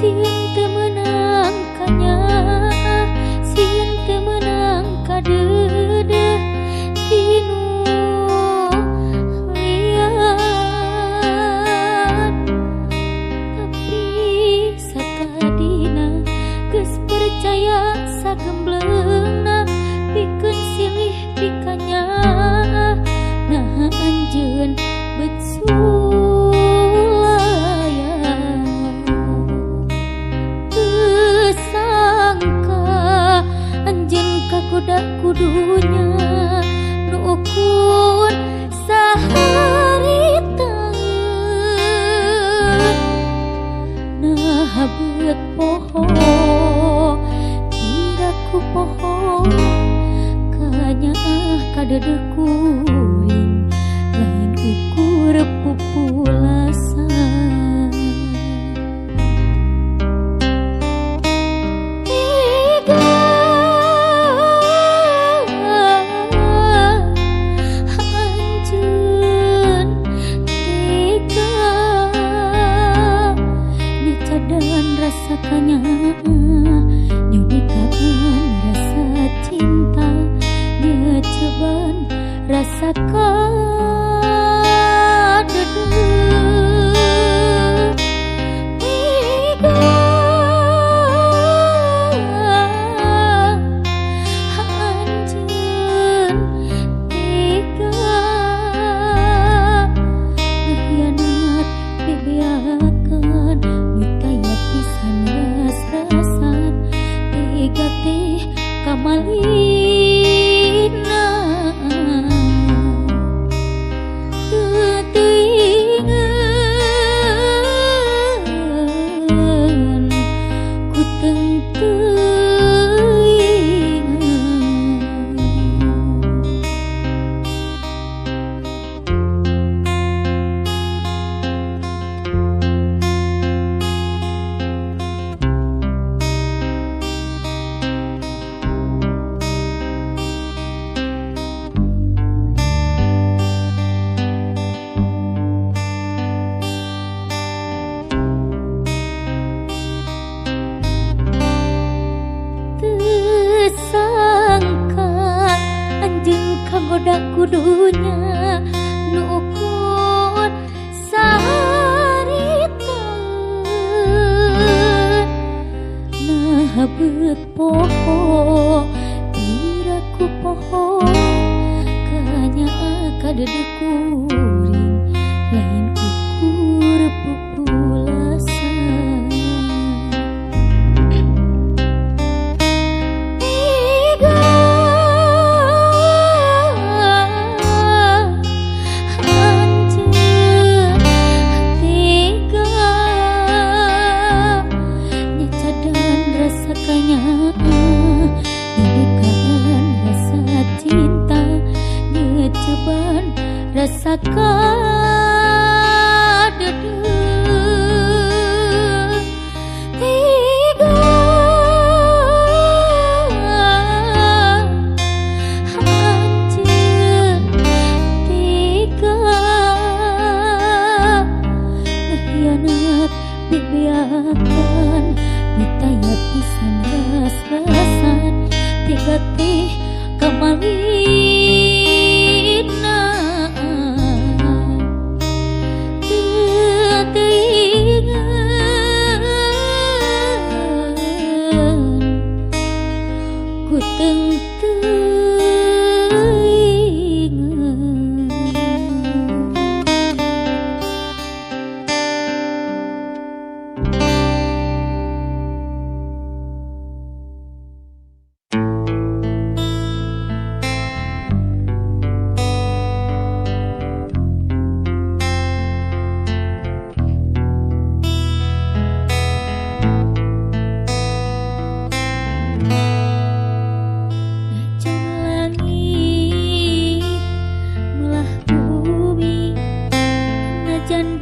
Sieun teu menang kanya, sieun teu menang kade. kagoda kudunya nukun saharita nah beut poho tiraku poho kanya kadede kuring lain ukur pupulasan rasakanya nyudikaan rasa cinta dia cobaan rasakan dedek tiga anjen tiga ngehianat bebeakan nutaya pisan ras-rasan tiga teh kamalina teutingan ku sangka anjing kagoda kudunya nukun saharita nah beut poho tiraku poho kanya kadede kuring lain ukur pupulasan rasakan dedek tiga anjen tiga ngehianat bebeakan nitaya pisan ras-rasan tiga teh kamalina ku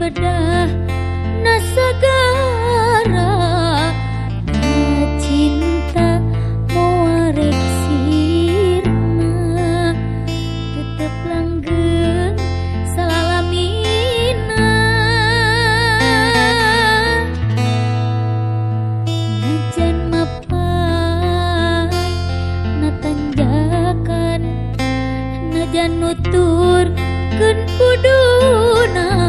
bedah nasagara na cinta moarek sirna tetep langgeng salalamina najan mapai natanjakan najan nutur keun kudunan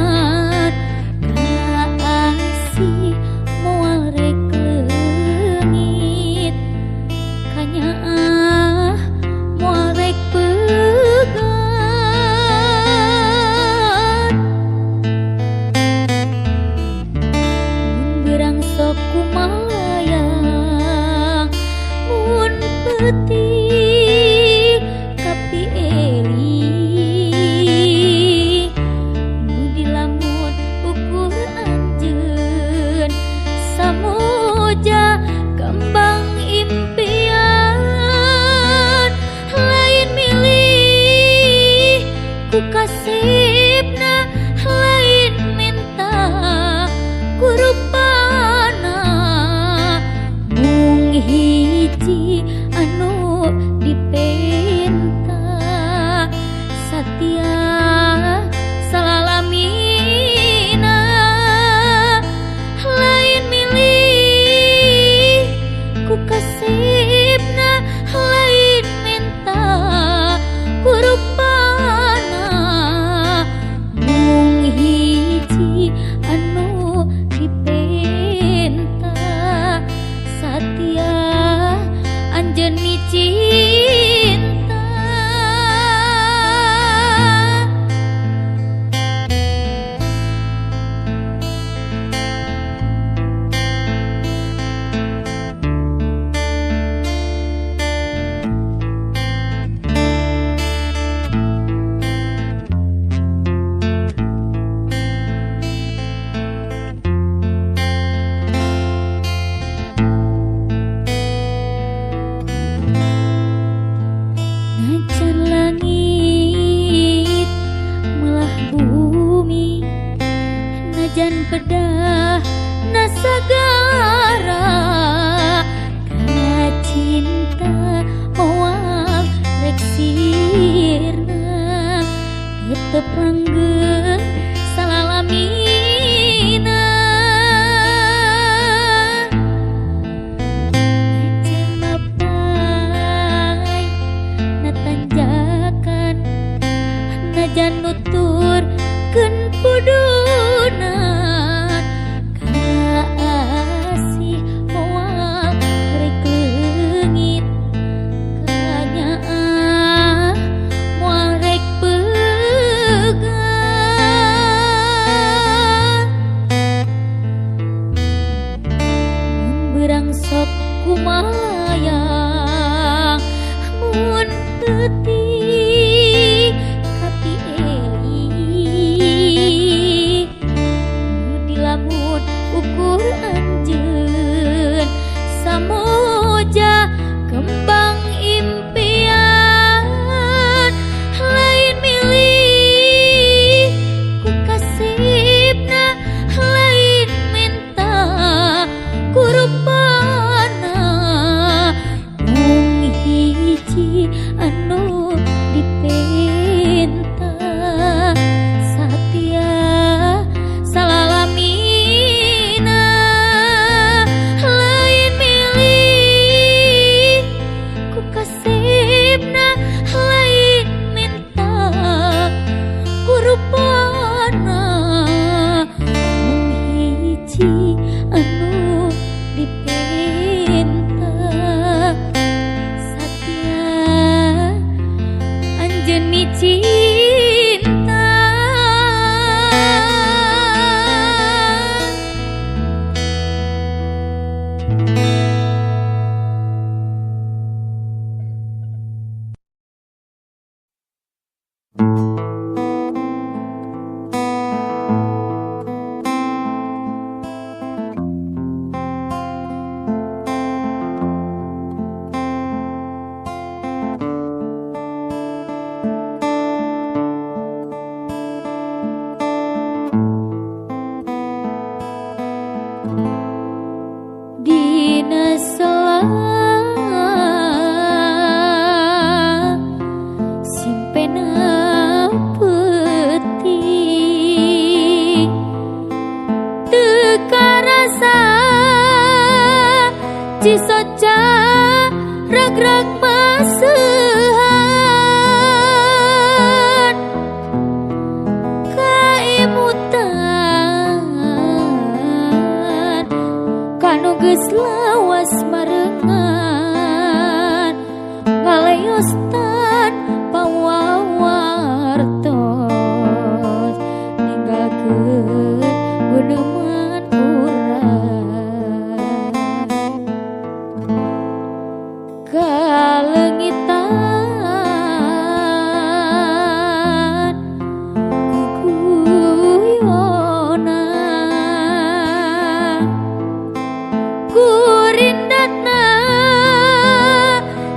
kumayang mun peuting Najan langit melah bumi, najan pedah nasagara, ka cinta moal rek sirna tetep langgeng salalamina. Najan mapai natanjakan, najan nutur keun pudunan, kaasih moal rek leungit, kanyaah moal rek pegang. Mun beurang sok kumalayang, mun teuting kapi eli, nu dilamun ukur anjeun samoja kembang impian, lain milih ku kasibna, lain minta ku rupana, mung hiji anu dipenta satia salalamina, lain milih ku kasibna, lain minta ku rupana, mung hiji anu dipenta satia anjeun mi cinta. Dina salah simpena peuting, teu karasa cisoca rag-rag maseuhan, kaimutan kanu geus lawas marengan, ngaleostan pawawartos ninggalkeun guneman urang, kalengitan guguyona kurindatna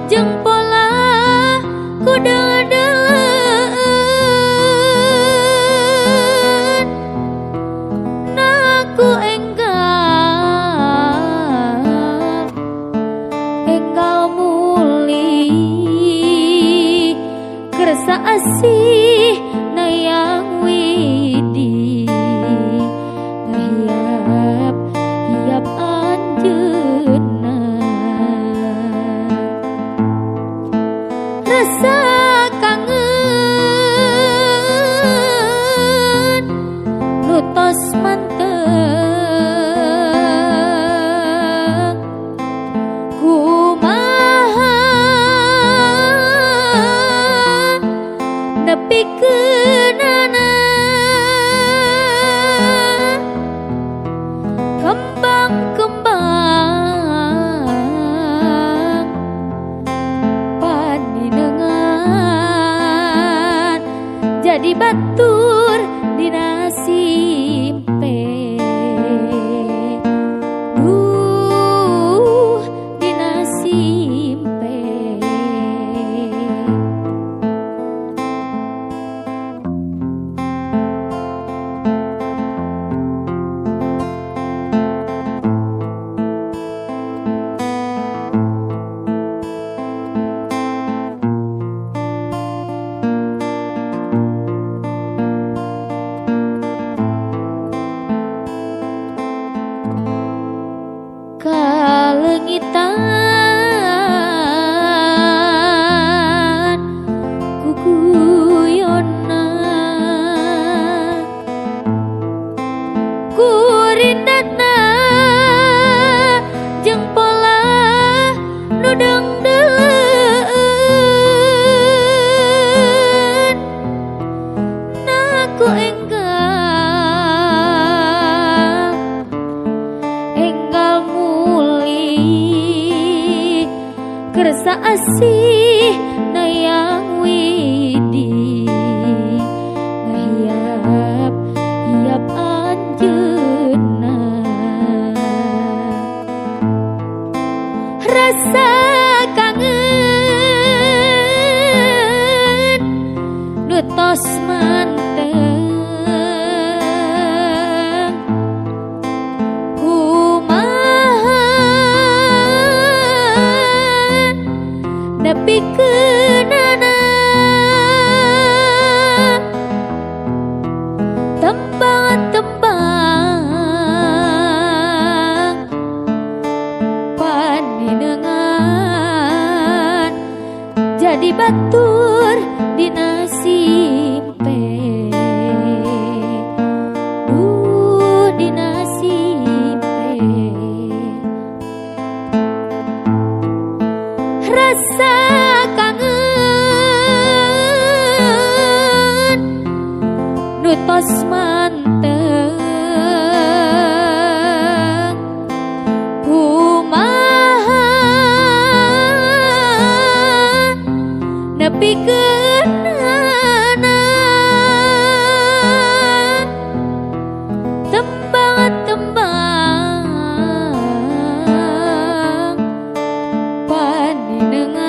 jeung pola kudeleun, naku enggal muli kersa asih nayang widi, hiap hiap anjeunna rasa kangen nu tos mantep kumaha jadi batur dina simpe dina simpe kalengitan kuguyona kurindatna jeung pola nu dengdeun naku enggal muli kersa asih nayang widi ngahiap hiap anjeunna rasa kangen nu tos manteng nepikeunana tembang-tembang paninengan jadi batur dina simpe dina simpe rasa kangen nu tos manteng kumaha nepikeunana tembang-tembang paninengan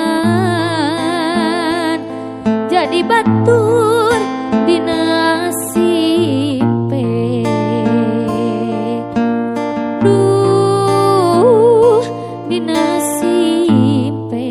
jadi batur dina simpe dina simpe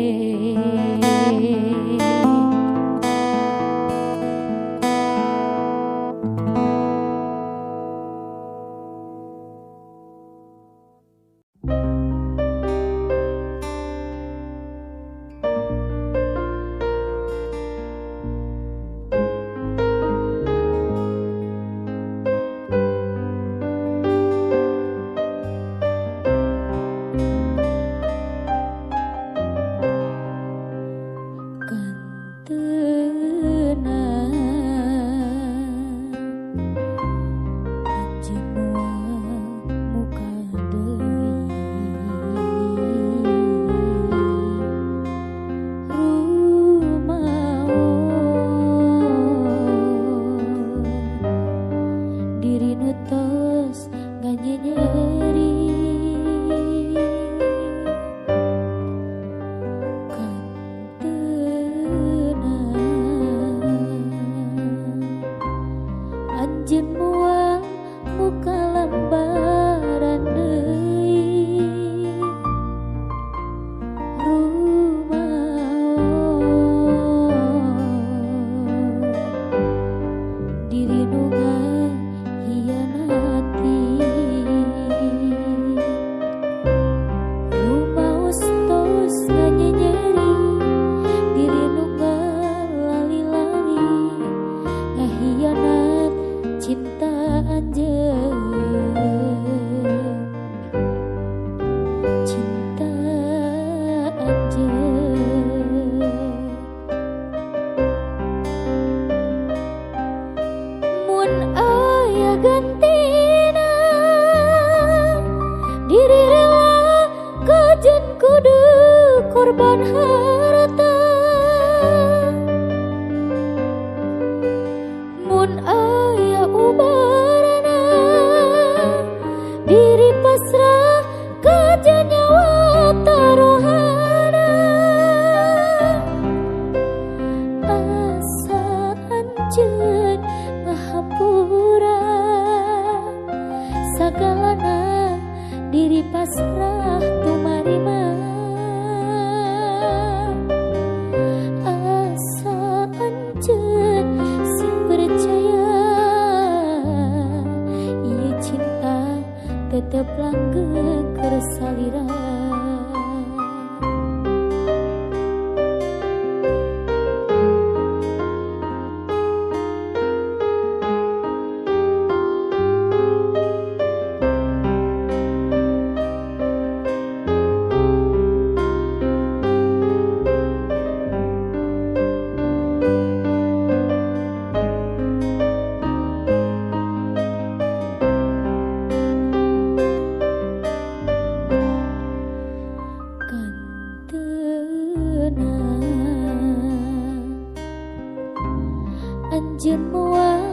anjeun moal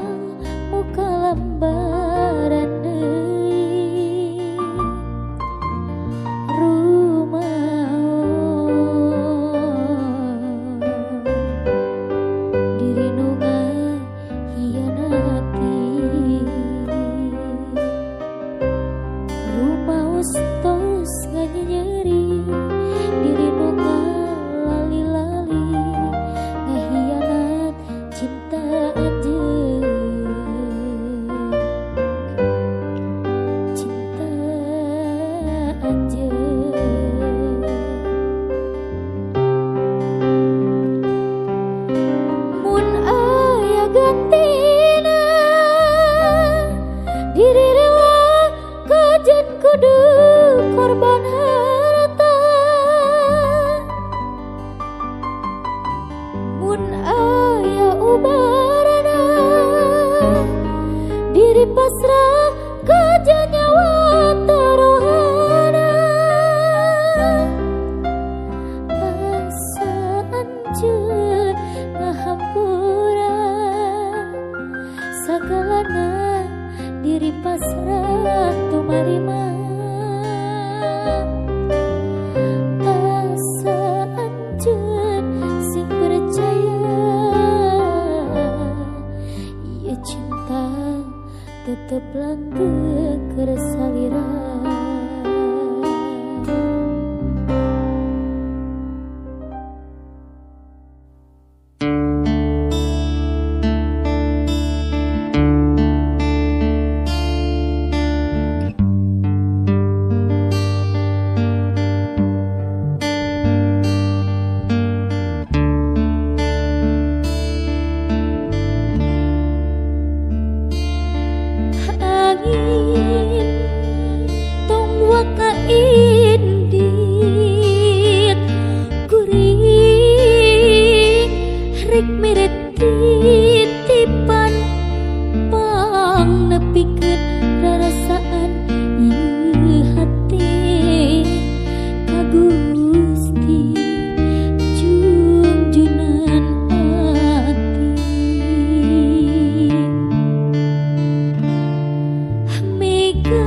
muka lambaran deui rumaos diri nu ngahianati rumaos tos nganyeri diri nu ngalali-lali ngahianat cinta anjeun cinta anjeun mun aya gantina diri rela kajen kudu korban harta mun aya ubarana diri pasrah kaja nyawa taruhana asa anjeun ngahampura sagalana diri pasrah tumarima asa anjeun sing percaya ieu cinta tetep langgeng keur salira angin tong waka indit kuring rek meret titipan pang nepikeun rarasaan ieu hati ka Gusti junjunan ati mega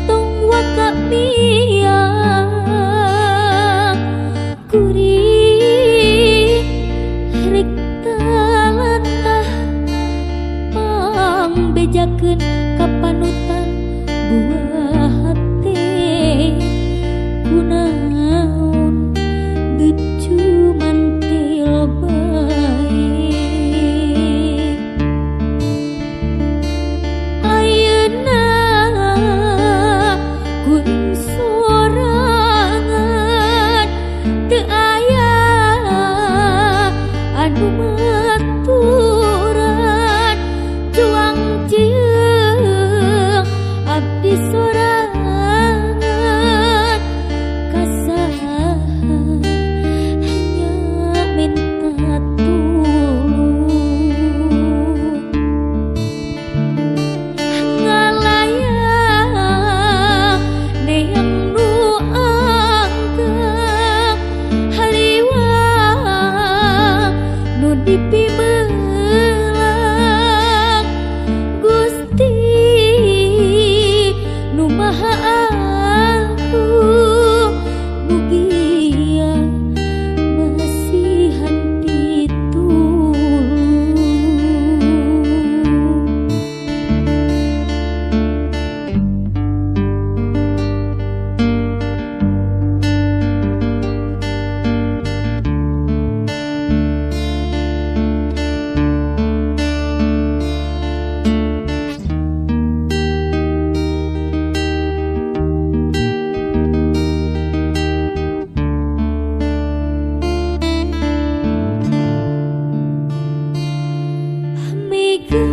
tong waka miang kuring rek talatah pang bejakeun ka panutan buah hati kunaon geut cuman teu bae ayeuna kuring sorangan teu aya anu maturan juang jeung abdi sorangan kasaha hanya minta tulung ngalayang neang nu angkeng haliwang nu dipimelang Gusti nu maha agung mugia masihan pitulung mega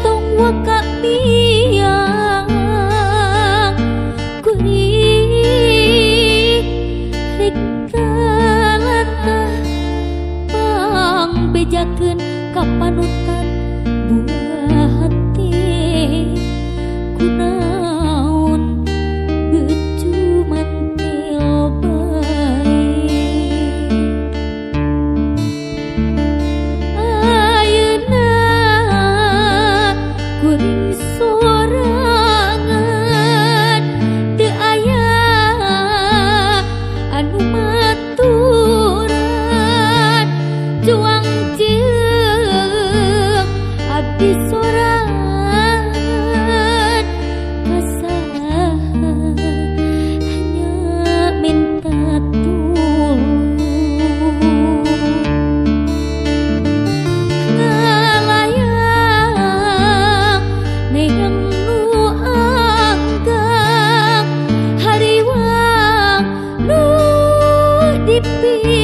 tong waka miang kuring rek talatah pang bejakeun ka panutan buah hati kunaon geut cuman teu bae dipilih